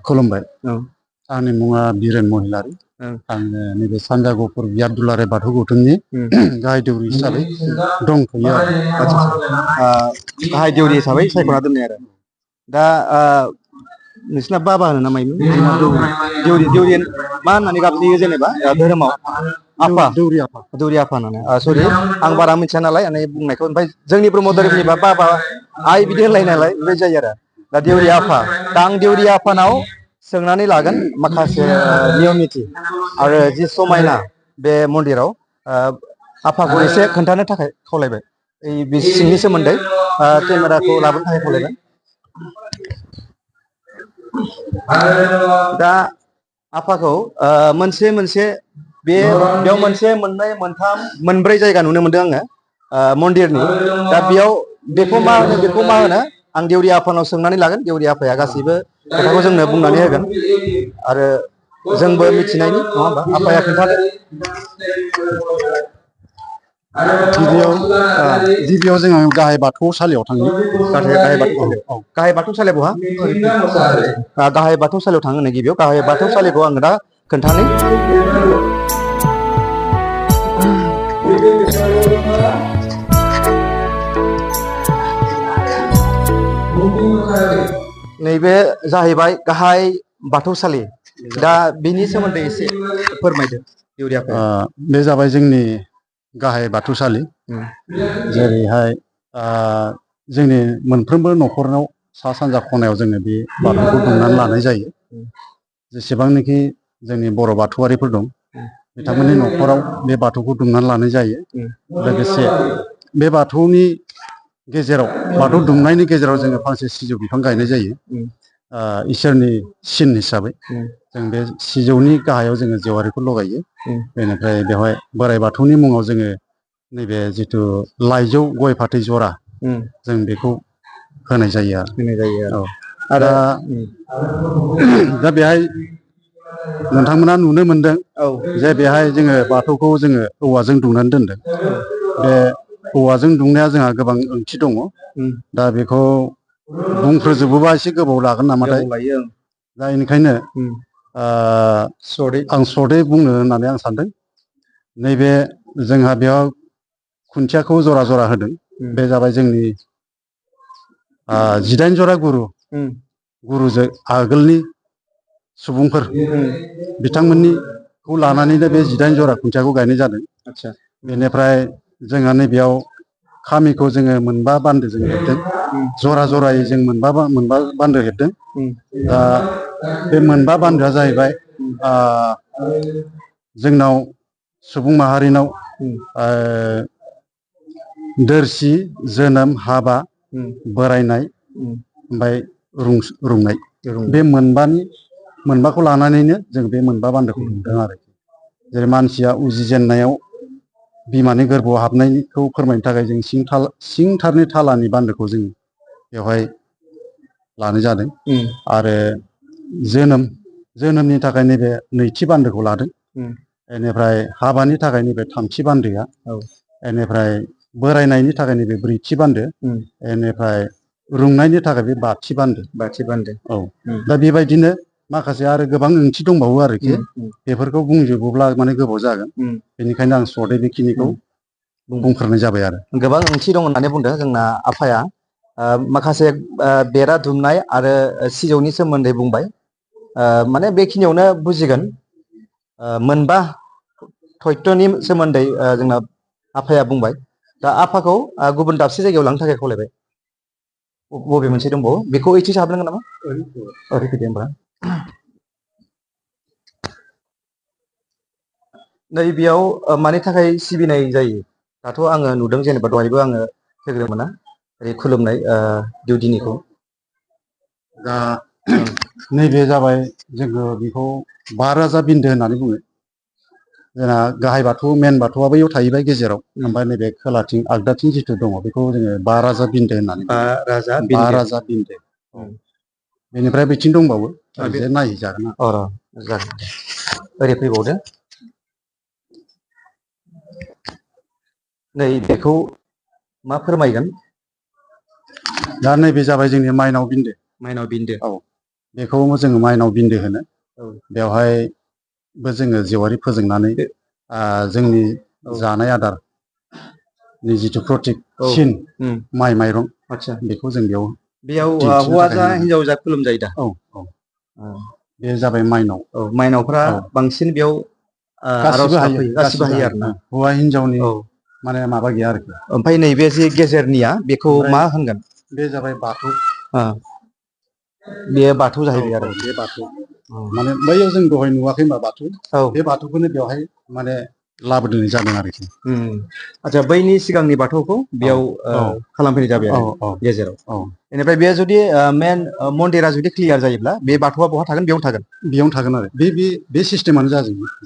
खुलुमबाय। औ आंनि मुङा बिरेन महिलारि। ओं आङो नैबे सानजा गफुर गियात दुलाराय बाथौ गौथुमनि गाहाय दौरि हिसाबै दंथ'यो आरो। आदसा गाहाय देउरि हिसाबै सायख'ना दोननाय आरो दा नोंसिना बाबा होनो ना मायमोन? जोंना देउरि देउरि मा होननानै गाबज्रियो जेनेबा धोरोमाव? आफा दौरि आफा। दौरि आफा होननानै सरि आं बारा मिथिया नालाय बुंनायखौ ओमफ्राय जोंनि ब्रह्म धोरोमनिबा बाबा आइ बिदि होनलाय नालाय बेबायदि जायो आरो दा देउरि आफा दा आं देउरि आफानाव सोंनानै लागोन माखासे नियम निथि आरो जि समायना बे मन्दिराव आफाखौ एसे खोन्थानो थाखाय खावलायबाय बे सिंनि सोमोन्दै केमेराखौ लाबोनो थाखाय खावलायबाय। दा आफाखौ मोनसे मोनसे बेयाव मोनसे मोननै मोनथाम मोनब्रै जायगा नुनो मोनदों आङो मन्दिरनि। दा बेयाव बेखौ मा होनो बेखौ मा होनो आं देउरि आफानाव सोंनानै लागोन। देउरि आफाया गासैबो खोथाखौ जोंनो बुंनानै होगोन आरो जोंबो मिथिनायनि नङा होमबा आफाया खोन्थादो। गिबियाव जोङो गाहाय बाथौसालियाव थांनि। गाहाय बाथौसालियाव गाहाय बाथौसालिया बहा? गाहाय बाथौसालियाव थाङो होनो गिबियाव गाहाय बाथौसालिखौ आङो दा खोन्थानि। नैबे जाहैबाय गाहाय बाथौसालि। दा बिनि सोमोन्दै एसे फोरमायदो देउरि आफाया। बे जाबाय जोंनि गाहाय बाथौसालि। जेरैहाय जोंनि मोनफ्रोमबो न'खरनाव सा सानजा खनायाव जोङो बे बाथौखौ दुमनानै लानाय जायो। जेसेबांनाखि जोंनि बर' बाथौआरिफोर दं बिथांमोननि न'खराव बे बाथौखौ दुमनानै लानाय जायो। लोगोसे बे बाथौनि गेजेराव बाथौ दुमनायनि गेजेराव जोङो फांसे सिजौ बिफां गायनाय जायो इसोरनि सिन हिसाबै। जों बे सिजौनि गाहायाव जोङो जेवारिखौ लगायो। बेनिफ्राय बेवहाय बोराइ बाथौनि मुङाव जोङो नैबे जिथु लाइजौ गय फाथै जरा जों बेखौ होनाय जायो आरो। दा बेहाय नोंथांमोना नुनो मोनदों जे बेहाय जोङो बाथौखौ जोङो औवाजों दुमनानै दोनदों। बे औवाजों दुंनाया जोंहा गोबां ओंथि दङ। दा बेखौ बुंफ्रोजोबोबा एसे गोबाव लागोन नामाथाय। दा बेनिखायनो आं सर्टै बुंनो होननानै आं सानदों। नैबे जोंहा बेयाव खुन्थियाखौ जरा जरा होदों। बे जाबाय जोंनि 18 जरा गुरुजों आगोलनि सुबुंफोर बिथांमोननिखौ लानानैनो बे 18 जरा खुन्थियाखौ गायनाय जादों। बेनिफ्राय जोंहा नैबेयाव खामिखौ जोङो मोनबा बान्दोजों हेबदों। जरा जरायै जों मोनबा बान्दो हेबदों। दा बे मोनबा बान्दोआ जाहैबाय जोंनाव सुबुं माहारिनाव दोरसि, जोनोम, हाबा, बोरायनाय ओमफ्राय रुंनाय बे मोनबाखौ लानानैनो जों बे मोनबा बान्दोखौ दुमदों आरोखि। जेरै मानसिया उजिजेननायाव बिमानि गोरबोआव हाबनायखौ फोरमायनो थाखाय जों सिंथारनि थालानि बान्दोखौ जों बेवहाय लानाय जादों। आरो जोनोमनि थाखाय नैबे नैथि बान्दोखौ लादों। बेनिफ्राय हाबानि थाखाय नैबे थामथि बान्दोआ, बेनिफ्राय बोरायनायनि थाखाय नैबे ब्रैथि बान्दो, बेनिफ्राय रुंनायनि थाखाय बे बाथि बान्दो। औ, दा बेबायदिनो माखासे आरो गोबां ओंथि दंबावो आरोखि। बेफोरखौ बुंजोबोब्ला माने गोबाव जागोन। बेनिखायनो आं सर्टै बेखिनिखौ बुंफोरनाय जाबाय आरो। गोबां ओंथि दं होननानै बुंदों जोंना आफाया। माखासे बेरा दुमनाय आरो सिजौनि सोमोन्दै बुंबाय। माने बेखिनियावनो बुजिगोन। मोनबा थयथ'नि सोमोन्दै जोंना आफाया बुंबाय। दा आफाखौ गुबुन दाबसे जायगायाव लांनो थाखाय खावलायबाय। बबे मोनसे दंबावो बेखौ एसे हाबनांगोन नामा? ओरै फैदो होमबा। नै बेयाव मानि थाखाय सिबिनाय जायो? दाथ' आङो नुदों जेनेबा दहायबो आङो होग्रोमोना ओरै खुलुमनाय दिउदिनिखौ। दा नैबे जाबाय जोङो बेखौ 12 राजा बिन्दो होननानै बुङो। जोंना गाहाय बाथौ मेन बाथौआ बैयाव थाहैबाय गेजेराव। ओमफ्राय नैबे खोलाथिं आगदाथिं जिथु दङ बेखौ जोङो 12 राजा बिन्दो होननानै बुङो। 12 राजा बिन्दो। बेनिफ्राय बिथिं दंबावो ओरैजाय नायहैजागोन आरो। जागोन दे। ओरै फैबावदो। नै बेखौ मा फोरमायगोन? दा नैबे जाबाय जोंनि माइनाव बिन्दो। माइनाव बिन्दो। औ, बेखौ जोङो माइनाव बिन्दो होनो। औ बेवहायबो जोङो जेवारि फोजोंनानै जोंनि औ जानाय आदारनि जिथु प्रटिक औ सिन उम माइ माइरं आदसा बेखौ जों बेयाव बेयाव दिन्थिनो हौवा थाखाय जा होनाय जायो। हिनजाव जा खुलुमजायो दा? औ औ बे जाबाय माइनाव। औ माइनावफ्रा औ बांसिन बेयाव आर'ज गासिबो हायो गाबफैयो गासिबो हायो आरो ना? हौवा हिनजावनि औ माने माबा गैया आरोखि। ओमफ्राय नैबे जे गेजेरनिया बेखौ ओमफ्राय मा होनगोन? बे जाबाय बाथौ। बेयो बाथौ औ जाहैबाय औ आरो बे बाथौ माने बैयाव जों दहाय नुवाखै होनबा बाथौ औ बे बाथौखौनो बेवहाय माने लाबोदेरनाय जादों आरोखि। आदसा बैनि सिगांनि बाथौखौ औ बेयाव औ खालामफैनाय जाबाय औ आरो औ गेजेराव। औ बेनिफ्राय बेयो जुदि मेन मन्दिरा जुदि क्लियार जायोब्ला बे बाथौआ बहा थागोन बेयावनो थागोन? बेयावनो थागोन आरो बे सिस्टेमानो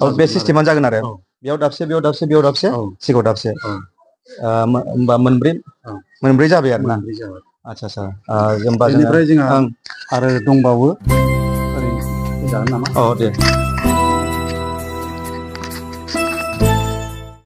औ बे जाजोबगोन सिस्टेमानो जागोन आरो औ बेयाव दाबसे बेयाव दाबसे बेयाव दाबसे औ सिगाङाव दाबसे औ होमबा औ मोनब्रै जाबाय आरो ना? मोनब्रै जाबाय। आदसा आदसा होमबा जोङो बेनिफ्राय जोंहा ओं आरो दंबावो ओरै फैजागोन नामा? औ दे